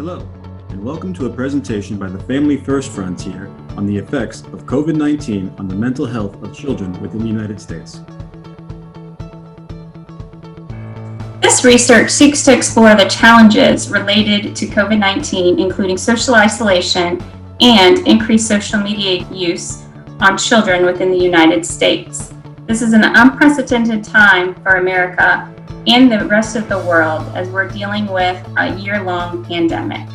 Hello, and welcome to a presentation by the Family First Frontier on the effects of COVID-19 on the mental health of children within the United States. This research seeks to explore the challenges related to COVID-19, including social isolation and increased social media use on children within the United States. This is an unprecedented time for America and the rest of the world as we're dealing with a year-long pandemic.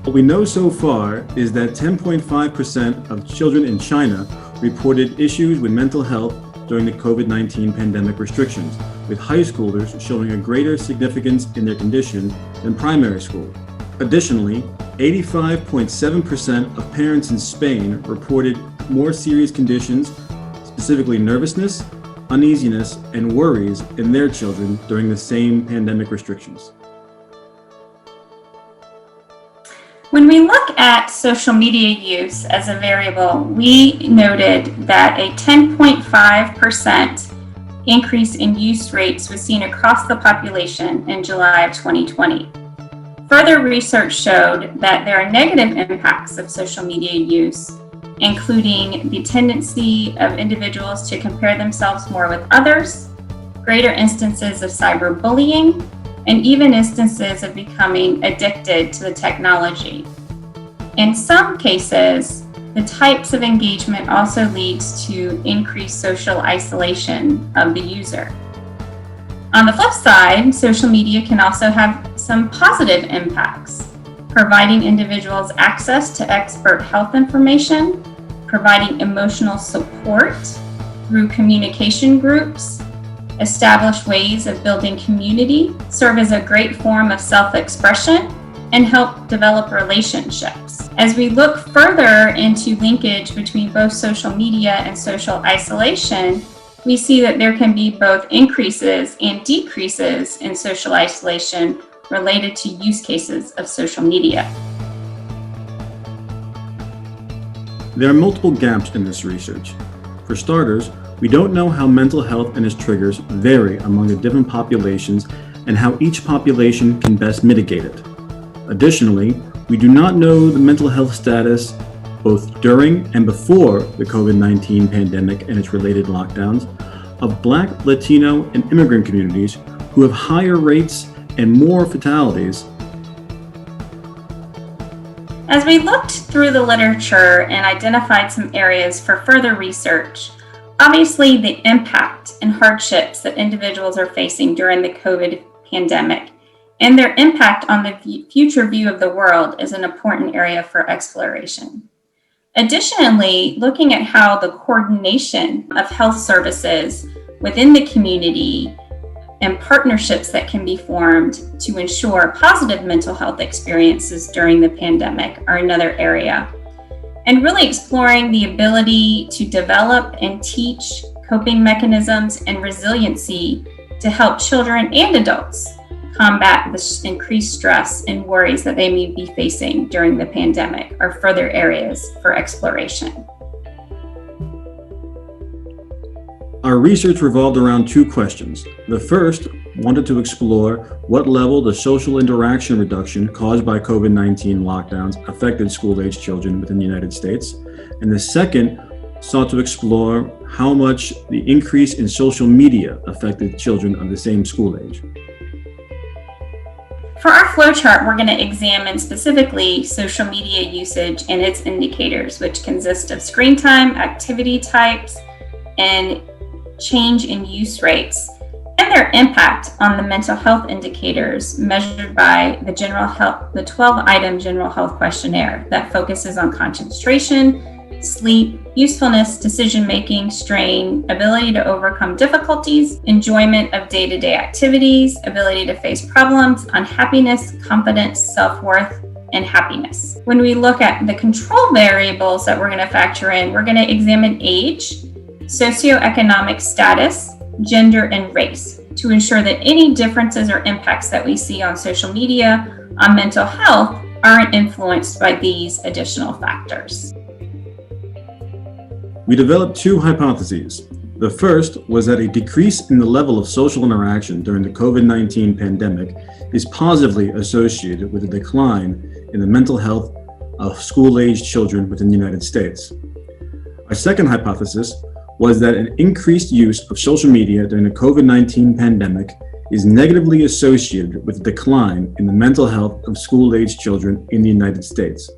What we know so far is that 10.5% of children in China reported issues with mental health during the COVID-19 pandemic restrictions, with high schoolers showing a greater significance in their condition than primary school. Additionally, 85.7% of parents in Spain reported more serious conditions, specifically nervousness, uneasiness, and worries in their children during the same pandemic restrictions. When we look at social media use as a variable, we noted that a 10.5% increase in use rates was seen across the population in July of 2020. Further research showed that there are negative impacts of social media use, including the tendency of individuals to compare themselves more with others, greater instances of cyberbullying, and even instances of becoming addicted to the technology. In some cases, the types of engagement also leads to increased social isolation of the user. On the flip side, social media can also have some positive impacts, providing individuals access to expert health information, providing emotional support through communication groups, establish ways of building community, serve as a great form of self-expression, and help develop relationships. As we look further into linkage between both social media and social isolation, we see that there can be both increases and decreases in social isolation related to use cases of social media. There are multiple gaps in this research. For starters, we don't know how mental health and its triggers vary among the different populations and how each population can best mitigate it. Additionally, we do not know the mental health status both during and before the COVID-19 pandemic and its related lockdowns of Black, Latino, and immigrant communities who have higher rates and more fatalities. As we looked through the literature and identified some areas for further research, obviously the impact and hardships that individuals are facing during the COVID pandemic and their impact on the future view of the world is an important area for exploration. Additionally, looking at how the coordination of health services within the community and partnerships that can be formed to ensure positive mental health experiences during the pandemic are another area. And really exploring the ability to develop and teach coping mechanisms and resiliency to help children and adults combat the increased stress and worries that they may be facing during the pandemic are further areas for exploration. Our research revolved around two questions. The first wanted to explore what level the social interaction reduction caused by COVID-19 lockdowns affected school-age children within the United States. And the second sought to explore how much the increase in social media affected children of the same school age. For our flowchart, we're going to examine specifically social media usage and its indicators, which consist of screen time, activity types, and change in use rates, and their impact on the mental health indicators measured by the 12-item general health questionnaire that focuses on concentration, sleep, usefulness, decision-making, strain, ability to overcome difficulties, enjoyment of day-to-day activities, ability to face problems, unhappiness, confidence, self-worth, and happiness. When we look at the control variables that we're going to factor in, we're going to examine age, socioeconomic status, gender, and race to ensure that any differences or impacts that we see on social media on mental health aren't influenced by these additional factors. We developed two hypotheses. The first was that a decrease in the level of social interaction during the COVID-19 pandemic is positively associated with a decline in the mental health of school-aged children within the United States. Our second hypothesis was that an increased use of social media during the COVID-19 pandemic is negatively associated with a decline in the mental health of school-aged children in the United States.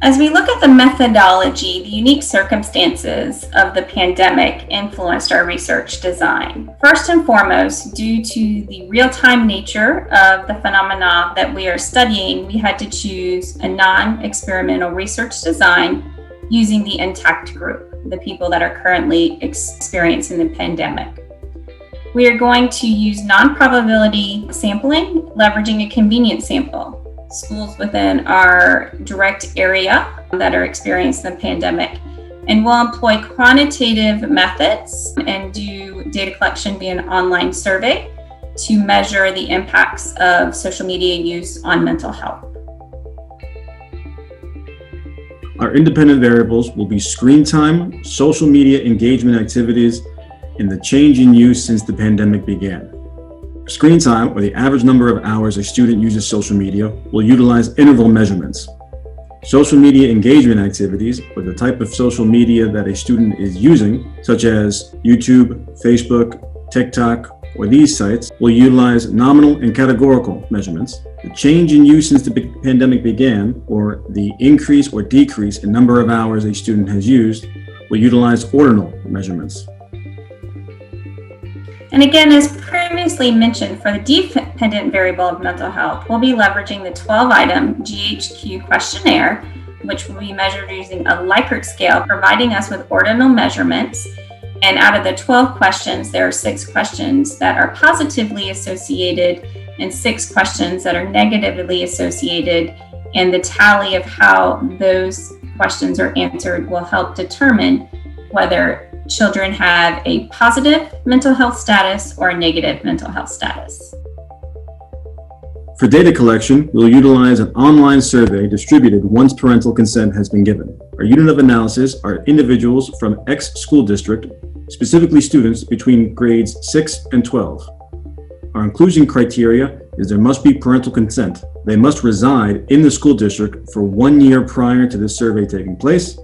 As we look at the methodology, the unique circumstances of the pandemic influenced our research design. First and foremost, due to the real-time nature of the phenomena that we are studying, we had to choose a non-experimental research design using the intact group, the people that are currently experiencing the pandemic. We are going to use non-probability sampling, leveraging a convenience sample. Schools within our direct area that are experiencing the pandemic. And we'll employ quantitative methods and do data collection via an online survey to measure the impacts of social media use on mental health. Our independent variables will be screen time, social media engagement activities, and the change in use since the pandemic began. Screen time, or the average number of hours a student uses social media, will utilize interval measurements. Social media engagement activities, or the type of social media that a student is using, such as YouTube, Facebook, TikTok, or these sites, will utilize nominal and categorical measurements. The change in use since the pandemic began, or the increase or decrease in number of hours a student has used, will utilize ordinal measurements. And again, as previously mentioned, for the dependent variable of mental health, we'll be leveraging the 12-item GHQ questionnaire, which will be measured using a Likert scale, providing us with ordinal measurements. And out of the 12 questions, there are 6 questions that are positively associated and 6 questions that are negatively associated. And the tally of how those questions are answered will help determine whether children have a positive mental health status or a negative mental health status. For data collection, we'll utilize an online survey distributed once parental consent has been given. Our unit of analysis are individuals from X school district, specifically students between grades 6 and 12. Our inclusion criteria is there must be parental consent. They must reside in the school district for 1 year prior to this survey taking place,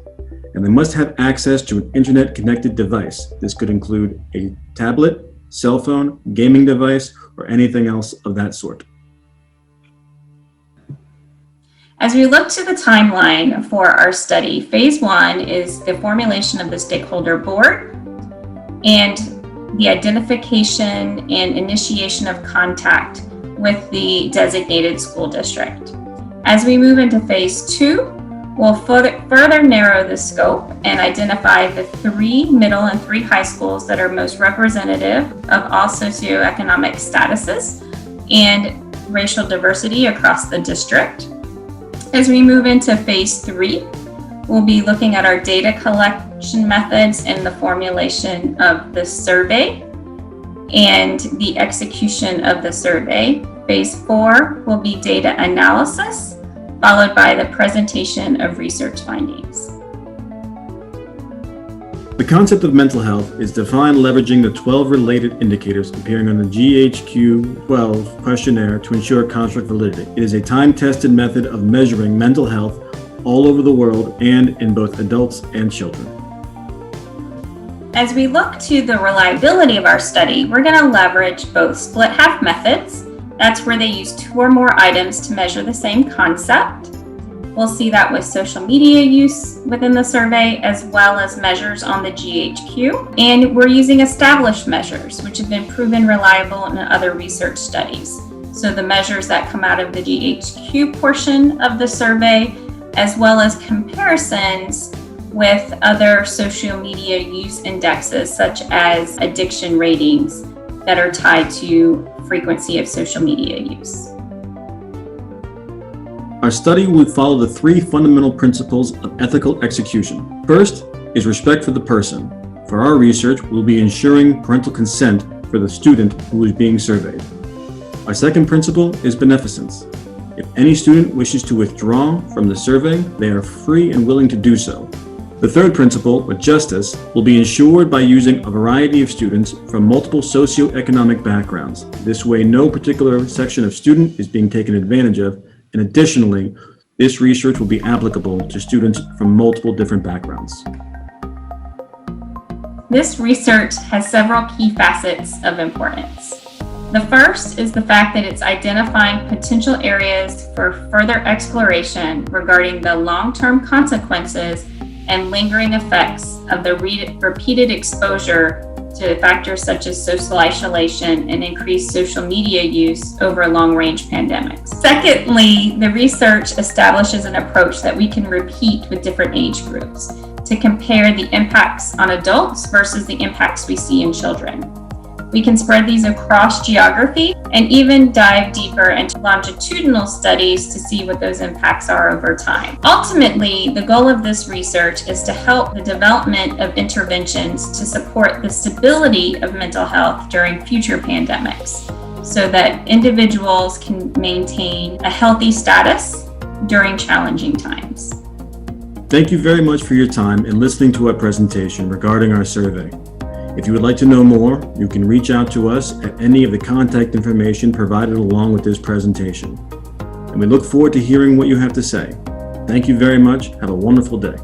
and they must have access to an internet-connected device. This could include a tablet, cell phone, gaming device, or anything else of that sort. As we look to the timeline for our study, phase 1 is the formulation of the stakeholder board and the identification and initiation of contact with the designated school district. As we move into phase 2, we'll further narrow the scope and identify the 3 middle and 3 high schools that are most representative of all socioeconomic statuses and racial diversity across the district. As we move into phase 3, we'll be looking at our data collection methods and the formulation of the survey and the execution of the survey. Phase 4 will be data analysis, followed by the presentation of research findings. The concept of mental health is defined leveraging the 12 related indicators appearing on the GHQ-12 questionnaire to ensure construct validity. It is a time-tested method of measuring mental health all over the world and in both adults and children. As we look to the reliability of our study, we're going to leverage both split half methods. That's where they use 2 or more items to measure the same concept. We'll see that with social media use within the survey, as well as measures on the GHQ. And we're using established measures, which have been proven reliable in other research studies. So the measures that come out of the GHQ portion of the survey, as well as comparisons with other social media use indexes, such as addiction ratings that are tied to frequency of social media use. Our study will follow the 3 fundamental principles of ethical execution. First is respect for the person. For our research, we'll be ensuring parental consent for the student who is being surveyed. Our second principle is beneficence. If any student wishes to withdraw from the survey, they are free and willing to do so. The third principle, with justice, will be ensured by using a variety of students from multiple socioeconomic backgrounds. This way, no particular section of student is being taken advantage of, and additionally, this research will be applicable to students from multiple different backgrounds. This research has several key facets of importance. The first is the fact that it's identifying potential areas for further exploration regarding the long-term consequences and lingering effects of the repeated exposure to factors such as social isolation and increased social media use over long-range pandemics. Secondly, the research establishes an approach that we can repeat with different age groups to compare the impacts on adults versus the impacts we see in children. We can spread these across geography and even dive deeper into longitudinal studies to see what those impacts are over time. Ultimately, the goal of this research is to help the development of interventions to support the stability of mental health during future pandemics, so that individuals can maintain a healthy status during challenging times. Thank you very much for your time and listening to our presentation regarding our survey. If you would like to know more, you can reach out to us at any of the contact information provided along with this presentation. And we look forward to hearing what you have to say. Thank you very much. Have a wonderful day.